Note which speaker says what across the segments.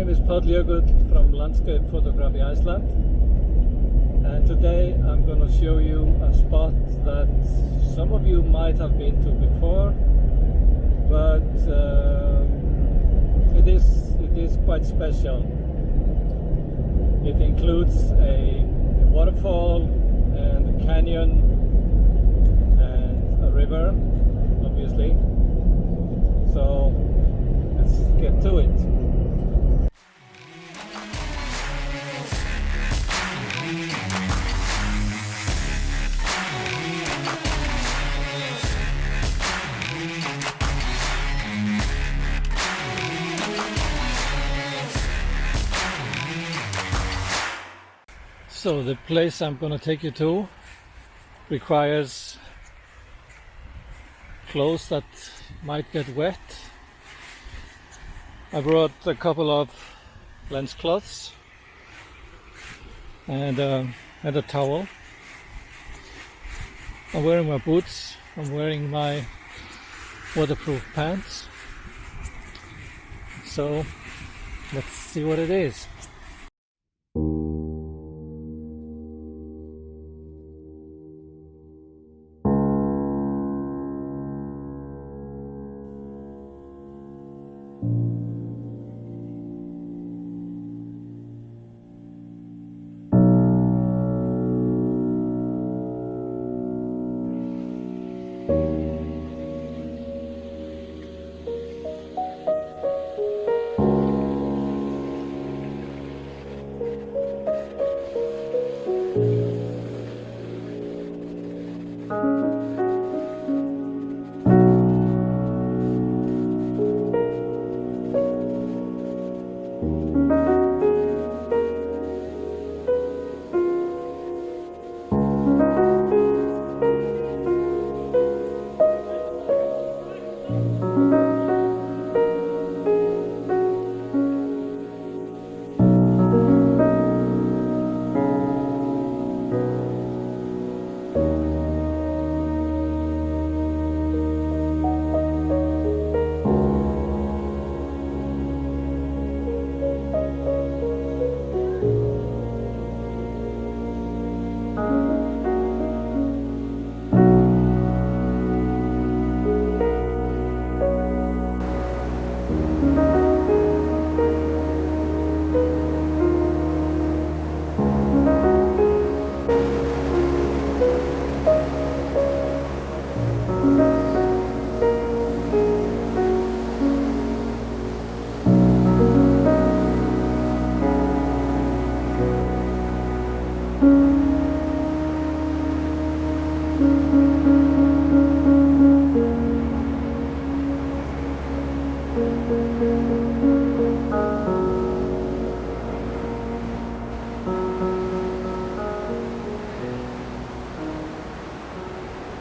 Speaker 1: name is Gljúfrabúi from Landscape Photography Iceland, and today I'm going to show you a spot that some of you might have been to before, but it is quite special. It includes a waterfall and a canyon and a river, obviously. So let's get to it. So the place I'm going to take you to requires clothes that might get wet. I brought a couple of lens cloths and a towel. I'm wearing my boots, I'm wearing my waterproof pants. So let's see what it is.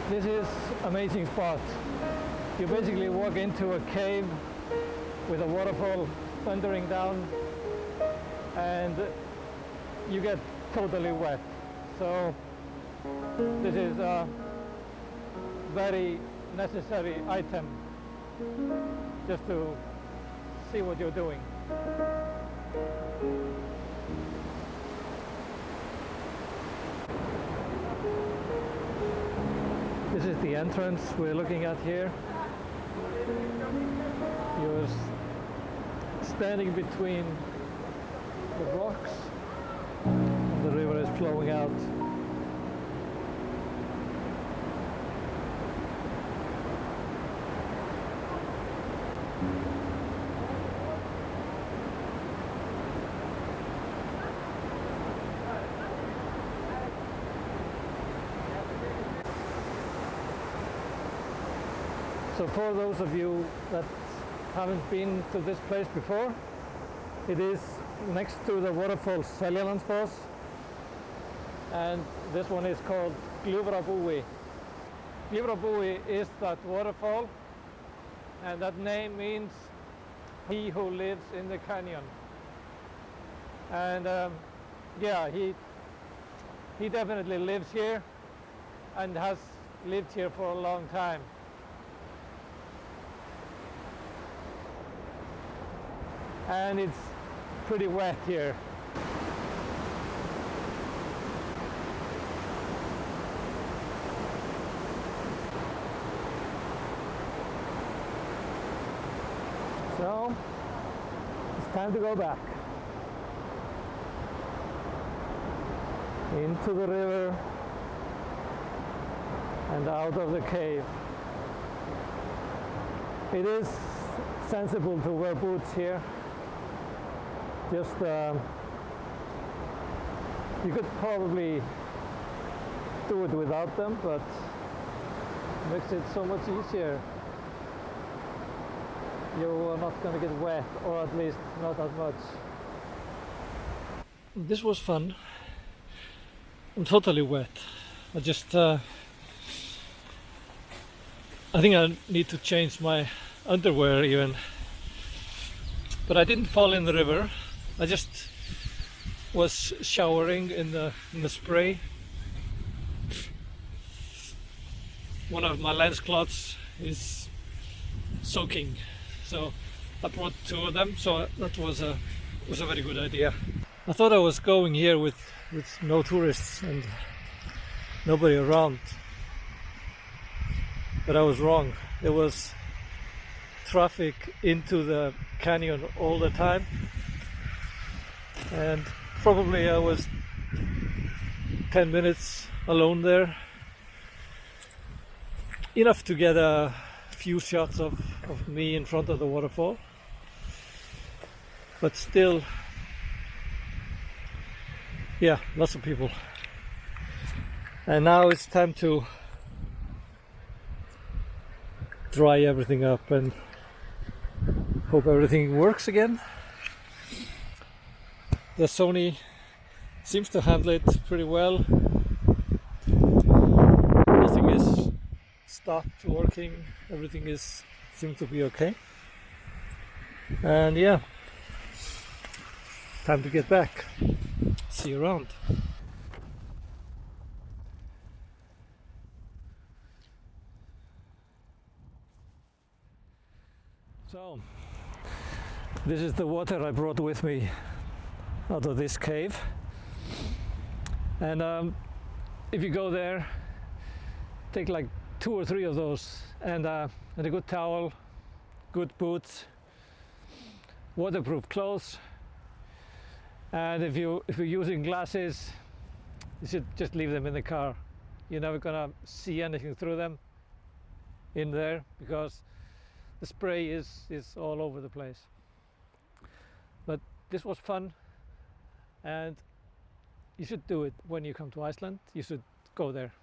Speaker 1: This is amazing spot. You basically walk into a cave with a waterfall thundering down and you get totally wet. So this is a very necessary item just to see what you're doing. This is the entrance we're looking at here. You're standing between the rocks and the river is flowing out. So for those of you that haven't been to this place before, it is next to the waterfall Seljalandsfoss, and this one is called Gljúfrabúi. Gljúfrabúi is that waterfall, and that name means he who lives in the canyon. And yeah, he definitely lives here and has lived here for a long time. And it's pretty wet here. So it's time to go back into the river and out of the cave. It is sensible to wear boots here. Just you could probably do it without them, but it makes it so much easier. You're not going to get wet, or at least not that much. This was fun. I'm totally wet. I just I think I need to change my underwear even. But I didn't fall in the river. I just was showering in the spray. One of my lens cloths is soaking, so I brought 2 of them. So that was a very good idea. I thought I was going here with no tourists and nobody around, but I was wrong. There was traffic into the canyon all the time, and probably I was 10 minutes alone there, enough to get a few shots of me in front of the waterfall, but still, yeah, lots of people. And now it's time to dry everything up and hope everything works again. The Sony seems to handle it pretty well. Nothing is stopped working. Everything seems to be okay. And yeah, time to get back. See you around. So, this is the water I brought with me out of this cave. And if you go there, take like 2 or 3 of those, and a good towel, good boots, waterproof clothes. And if you're using glasses, you should just leave them in the car. You're never gonna see anything through them in there because the spray is all over the place. But this was fun, and you should do it when you come to Iceland. You should go there.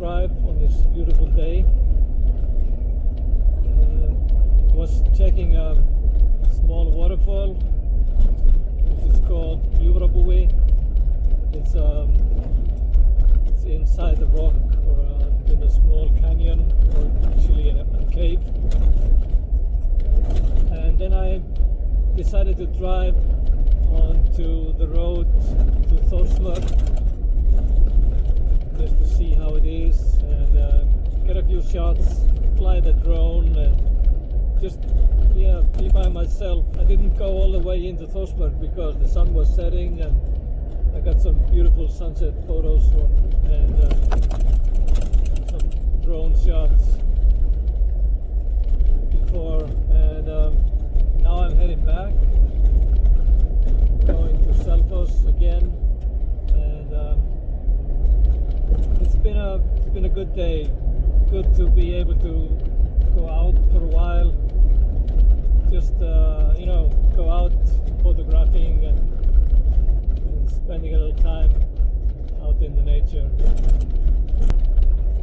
Speaker 1: drive on this beautiful day. Was checking a small waterfall, which is called Gljúfrabúi. It's inside the rock, or in a small canyon, or actually in a cave. And then I decided to drive onto the road to Thorsmörk just to see how it is and get a few shots, fly the drone, and just be by myself. I didn't go all the way into Thorsmörk because the sun was setting, and I got some beautiful sunset photos and some drone shots before, and now I'm heading back, going to Selfoss again, and it's been a good day. Good to be able to go out for a while, just go out photographing and spending a little time out in the nature.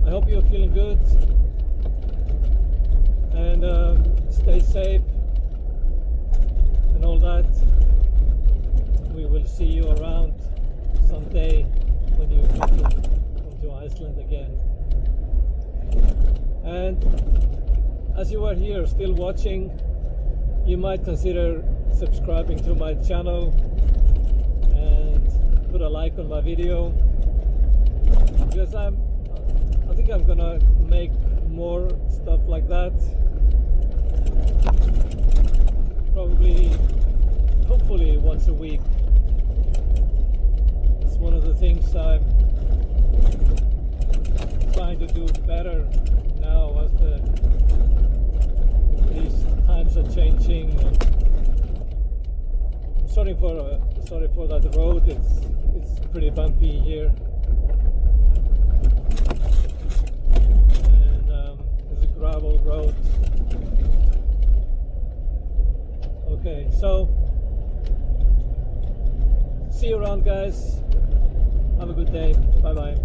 Speaker 1: I hope you're feeling good, and stay safe and all that. We will see you around someday when you come to Iceland again. And as you are here still watching, you might consider subscribing to my channel and put a like on my video, because I think I'm gonna make more stuff like that, probably, hopefully once a week. It's one of the things I'm trying to do better now as these times are changing. Sorry for that road. It's pretty bumpy here, and it's a gravel road. Okay, so see you around, guys. Have a good day. Bye bye.